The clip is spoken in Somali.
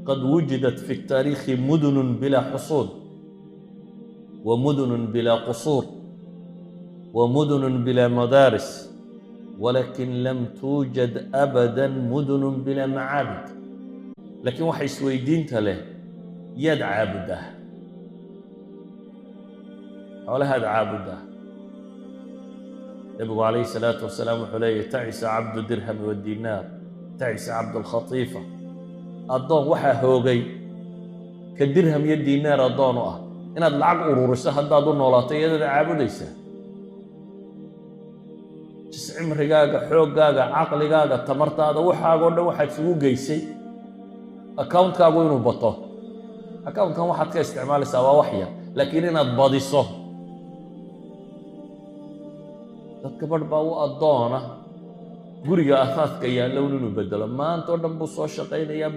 قد وجدت في التاريخ مدن بلا حصون ومدن بلا قصور ومدن بلا مدارس، ولكن لم توجد أبدا مدن بلا معابد. لكن waxay isweydiinta leh yaad caabudaa xoolahaad caabudaa. nabigu calayhi salaatu wasalaam wuxuu leeyahy tacisa cabdu dirham wadinaar tacisa cabdu lkhatiifa. addoon waxaa hoogay ka dirham iyo diinaar addoon u ah. inaad lacag ururiso haddaad u noolaato iyadaad caabudaysaa. cimrigaaga, xooggaaga, caqligaaga, tamartaada, waxaagoo dhan waxaad isugu geysay account-kaagu inuu bato. account-kan waxaad ka isticmaalaysaa waa wax yar, laakiin inaad badiso. dad gabadh baa u addoona guriga asaadka yaallown inuu bedelo. maanta oo dhan buu soo shaqaynayaa.